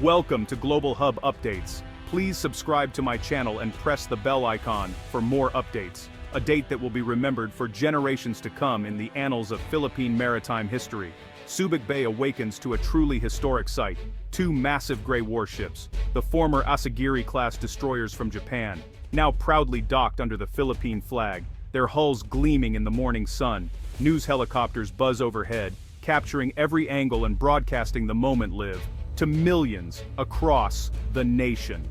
Welcome to Global Hub Updates. Please subscribe to my channel and press the bell icon for more updates. A date that will be remembered for generations to come in the annals of Philippine maritime history. Subic Bay awakens to a truly historic sight. Two massive gray warships, the former Asagiri-Class destroyers from Japan, now proudly docked under the Philippine flag, their hulls gleaming in the morning sun. News helicopters buzz overhead, capturing every angle and broadcasting the moment live to millions across the nation.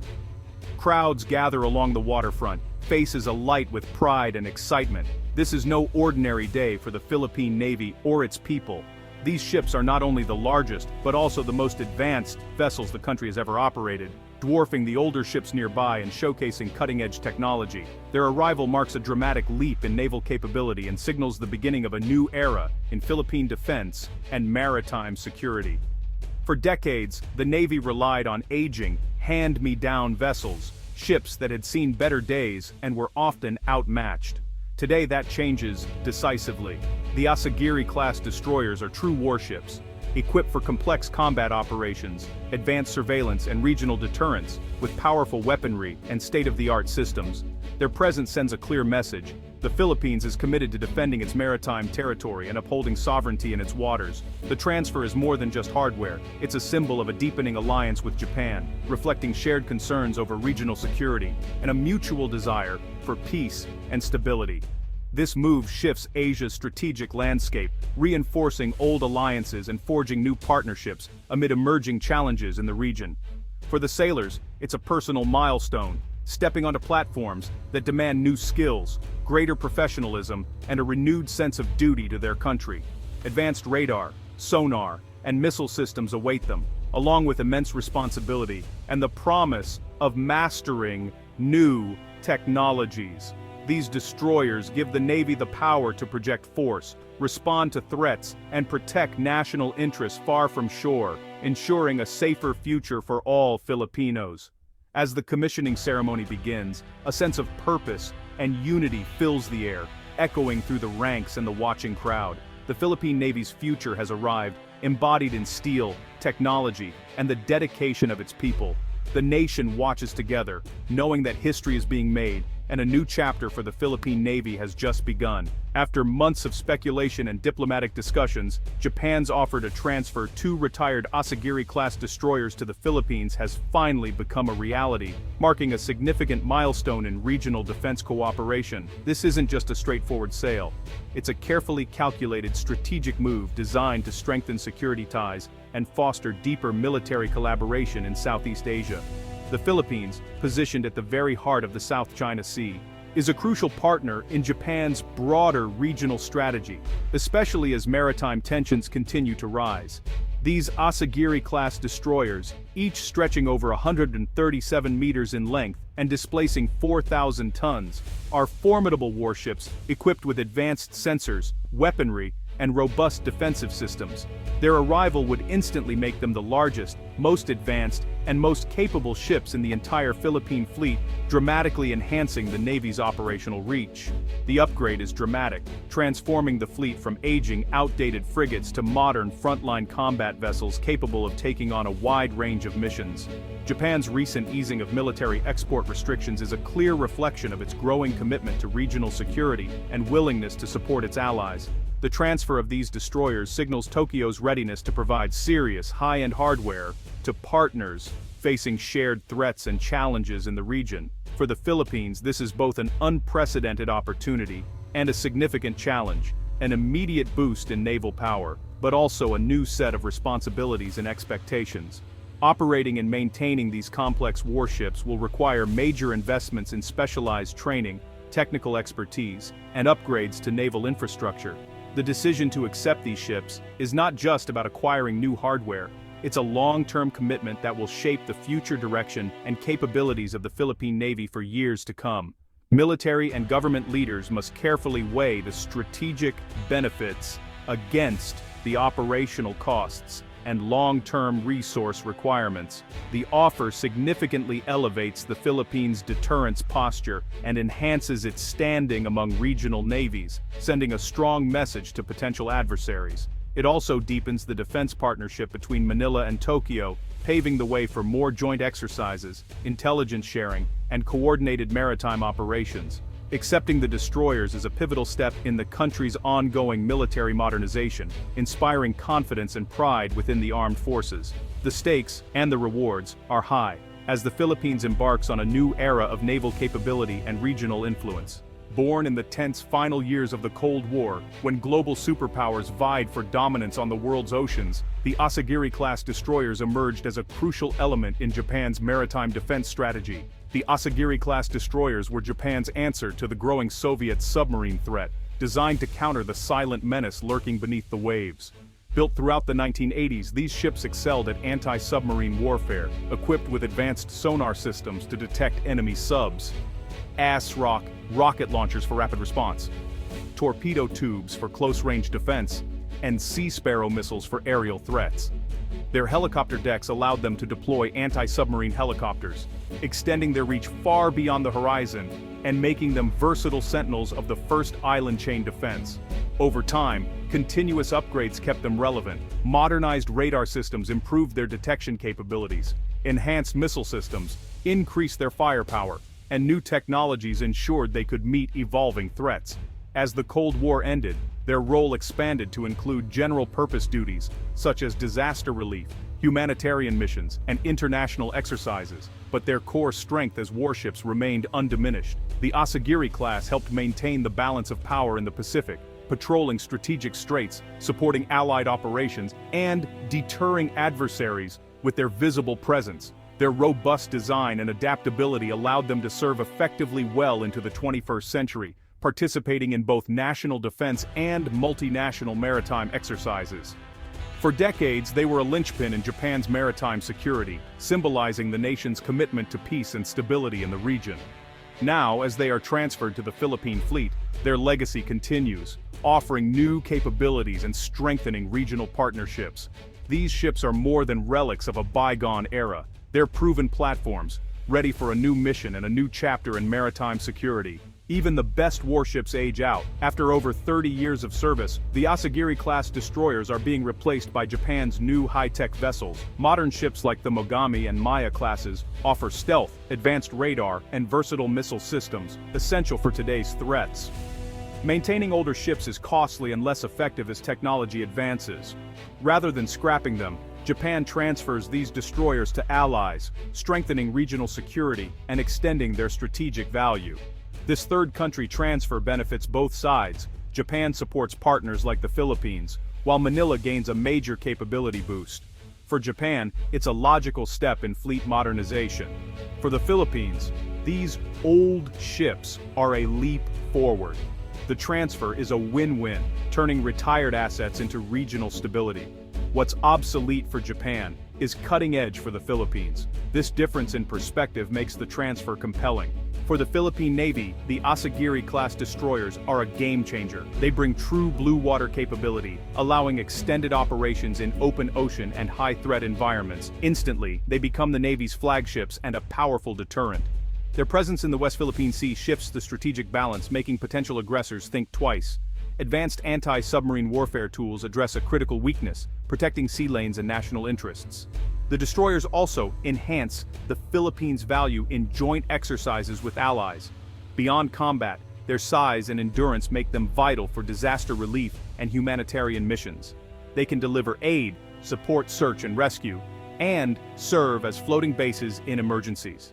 Crowds gather along the waterfront, faces alight with pride and excitement. This is no ordinary day for the Philippine Navy or its people. These ships are not only the largest, but also the most advanced vessels the country has ever operated, dwarfing the older ships nearby and showcasing cutting-edge technology. Their arrival marks a dramatic leap in naval capability and signals the beginning of a new era in Philippine defense and maritime security. For decades, the Navy relied on aging, hand-me-down vessels, ships that had seen better days and were often outmatched. Today that changes decisively. The Asagiri-Class destroyers are true warships, equipped for complex combat operations, advanced surveillance and regional deterrence, with powerful weaponry and state-of-the-art systems. Their presence sends a clear message. The Philippines is committed to defending its maritime territory and upholding sovereignty in its waters. The transfer is more than just hardware, it's a symbol of a deepening alliance with Japan, reflecting shared concerns over regional security and a mutual desire for peace and stability. This move shifts Asia's strategic landscape, reinforcing old alliances and forging new partnerships amid emerging challenges in the region. For the sailors, it's a personal milestone, stepping onto platforms that demand new skills, greater professionalism, and a renewed sense of duty to their country. Advanced radar, sonar, and missile systems await them, along with immense responsibility and the promise of mastering new technologies. These destroyers give the Navy the power to project force, respond to threats, and protect national interests far from shore, ensuring a safer future for all Filipinos. As the commissioning ceremony begins, a sense of purpose and unity fills the air, echoing through the ranks and the watching crowd. The Philippine Navy's future has arrived, embodied in steel, technology, and the dedication of its people. The nation watches together, knowing that history is being made, and a new chapter for the Philippine Navy has just begun. After months of speculation and diplomatic discussions, Japan's offer to transfer two retired Asagiri-class destroyers to the Philippines has finally become a reality, marking a significant milestone in regional defense cooperation. This isn't just a straightforward sale. It's a carefully calculated strategic move designed to strengthen security ties and foster deeper military collaboration in Southeast Asia. The Philippines, positioned at the very heart of the South China Sea, is a crucial partner in Japan's broader regional strategy, especially as maritime tensions continue to rise. These Asagiri-class destroyers, each stretching over 137 meters in length and displacing 4,000 tons, are formidable warships equipped with advanced sensors, weaponry, and robust defensive systems. Their arrival would instantly make them the largest, most advanced, and most capable ships in the entire Philippine fleet, dramatically enhancing the Navy's operational reach. The upgrade is dramatic, transforming the fleet from aging, outdated frigates to modern frontline combat vessels capable of taking on a wide range of missions. Japan's recent easing of military export restrictions is a clear reflection of its growing commitment to regional security and willingness to support its allies. The transfer of these destroyers signals Tokyo's readiness to provide serious, high-end hardware to partners facing shared threats and challenges in the region. For the Philippines, this is both an unprecedented opportunity and a significant challenge, an immediate boost in naval power, but also a new set of responsibilities and expectations. Operating and maintaining these complex warships will require major investments in specialized training, technical expertise, and upgrades to naval infrastructure. The decision to accept these ships is not just about acquiring new hardware, it's a long-term commitment that will shape the future direction and capabilities of the Philippine Navy for years to come. Military and government leaders must carefully weigh the strategic benefits against the operational costs and long-term resource requirements. The offer significantly elevates the Philippines' deterrence posture and enhances its standing among regional navies, sending a strong message to potential adversaries. It also deepens the defense partnership between Manila and Tokyo, paving the way for more joint exercises, intelligence sharing, and coordinated maritime operations. Accepting the destroyers is a pivotal step in the country's ongoing military modernization, inspiring confidence and pride within the armed forces. The stakes, and the rewards, are high, as the Philippines embarks on a new era of naval capability and regional influence. Born in the tense final years of the Cold War, when global superpowers vied for dominance on the world's oceans, the Asagiri-Class destroyers emerged as a crucial element in Japan's maritime defense strategy. The Asagiri-Class destroyers were Japan's answer to the growing Soviet submarine threat, designed to counter the silent menace lurking beneath the waves. Built throughout the 1980s, these ships excelled at anti-submarine warfare, equipped with advanced sonar systems to detect enemy subs, ASROC rocket launchers for rapid response, torpedo tubes for close-range defense, and Sea Sparrow missiles for aerial threats. Their helicopter decks allowed them to deploy anti-submarine helicopters, extending their reach far beyond the horizon and making them versatile sentinels of the first island chain defense. Over time, continuous upgrades kept them relevant. Modernized radar systems improved their detection capabilities, enhanced missile systems, increased their firepower, and new technologies ensured they could meet evolving threats. As the Cold War ended, their role expanded to include general-purpose duties, such as disaster relief, humanitarian missions, and international exercises, but their core strength as warships remained undiminished. The Asagiri-Class helped maintain the balance of power in the Pacific, patrolling strategic straits, supporting Allied operations, and deterring adversaries with their visible presence. Their robust design and adaptability allowed them to serve effectively well into the 21st century, participating in both national defense and multinational maritime exercises. For decades, they were a linchpin in Japan's maritime security, symbolizing the nation's commitment to peace and stability in the region. Now, as they are transferred to the Philippine fleet, their legacy continues, offering new capabilities and strengthening regional partnerships. These ships are more than relics of a bygone era. They're proven platforms, ready for a new mission and a new chapter in maritime security. Even the best warships age out. After over 30 years of service, the Asagiri-class destroyers are being replaced by Japan's new high-tech vessels. Modern ships like the Mogami and Maya classes offer stealth, advanced radar, and versatile missile systems, essential for today's threats. Maintaining older ships is costly and less effective as technology advances. Rather than scrapping them, Japan transfers these destroyers to allies, strengthening regional security and extending their strategic value. This third country transfer benefits both sides. Japan supports partners like the Philippines, while Manila gains a major capability boost. For Japan, it's a logical step in fleet modernization. For the Philippines, these old ships are a leap forward. The transfer is a win-win, turning retired assets into regional stability. What's obsolete for Japan is cutting edge for the Philippines. This difference in perspective makes the transfer compelling. For the Philippine Navy, the Asagiri-class destroyers are a game-changer. They bring true blue water capability, allowing extended operations in open ocean and high-threat environments. Instantly, they become the Navy's flagships and a powerful deterrent. Their presence in the West Philippine Sea shifts the strategic balance, making potential aggressors think twice. Advanced anti-submarine warfare tools address a critical weakness, protecting sea lanes and national interests. The destroyers also enhance the Philippines' value in joint exercises with allies. Beyond combat, their size and endurance make them vital for disaster relief and humanitarian missions. They can deliver aid, support search and rescue, and serve as floating bases in emergencies.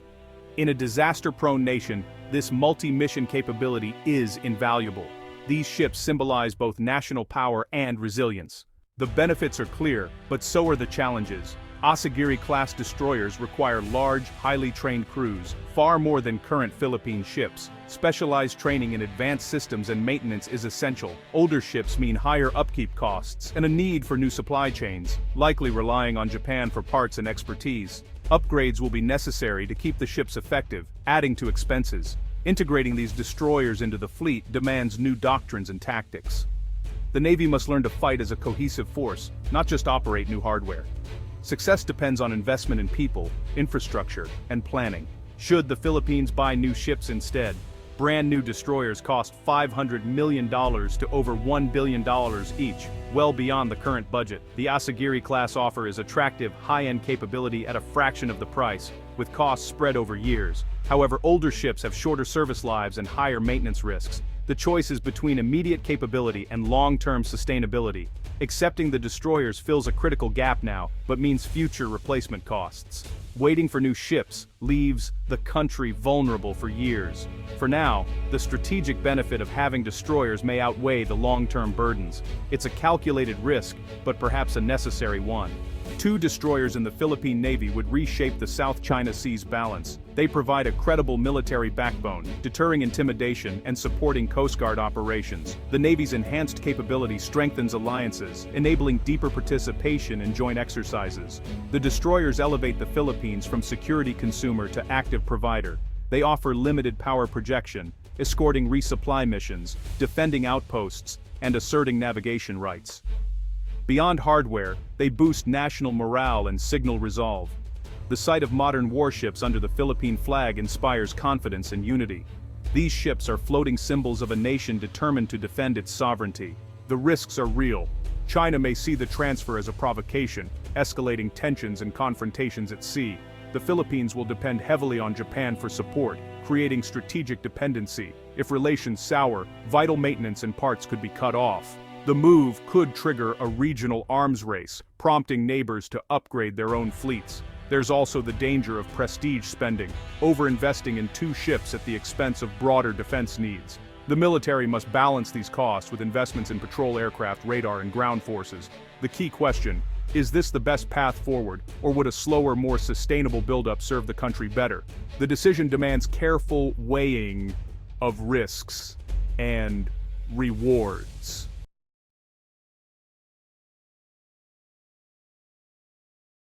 In a disaster-prone nation, this multi-mission capability is invaluable. These ships symbolize both national power and resilience. The benefits are clear, but so are the challenges. Asagiri-class destroyers require large, highly trained crews, far more than current Philippine ships. Specialized training in advanced systems and maintenance is essential. Older ships mean higher upkeep costs and a need for new supply chains, likely relying on Japan for parts and expertise. Upgrades will be necessary to keep the ships effective, adding to expenses. Integrating these destroyers into the fleet demands new doctrines and tactics. The Navy must learn to fight as a cohesive force, not just operate new hardware. Success depends on investment in people, infrastructure, and planning. Should the Philippines buy new ships instead, Brand new destroyers cost $500 million to over $1 billion each, well beyond the current budget. The Asagiri-Class offer is attractive, high-end capability at a fraction of the price, with costs spread over years. However, older ships have shorter service lives and higher maintenance risks. The choice is between immediate capability and long-term sustainability. Accepting the destroyers fills a critical gap now, but means future replacement costs. Waiting for new ships leaves the country vulnerable for years. For now, the strategic benefit of having destroyers may outweigh the long-term burdens. It's a calculated risk, but perhaps a necessary one. 2 destroyers in the Philippine Navy would reshape the South China Sea's balance. They provide a credible military backbone, deterring intimidation and supporting Coast Guard operations. The Navy's enhanced capability strengthens alliances, enabling deeper participation in joint exercises. The destroyers elevate the Philippines from security consumer to active provider. They offer limited power projection, escorting resupply missions, defending outposts, and asserting navigation rights. Beyond hardware, they boost national morale and signal resolve. The sight of modern warships under the Philippine flag inspires confidence and unity. These ships are floating symbols of a nation determined to defend its sovereignty. The risks are real. China may see the transfer as a provocation, escalating tensions and confrontations at sea. The Philippines will depend heavily on Japan for support, creating strategic dependency. If relations sour, vital maintenance and parts could be cut off. The move could trigger a regional arms race, prompting neighbors to upgrade their own fleets. There's also the danger of prestige spending, over-investing in 2 ships at the expense of broader defense needs. The military must balance these costs with investments in patrol aircraft, radar, and ground forces. The key question: is this the best path forward, or would a slower, more sustainable buildup serve the country better? The decision demands careful weighing of risks and rewards.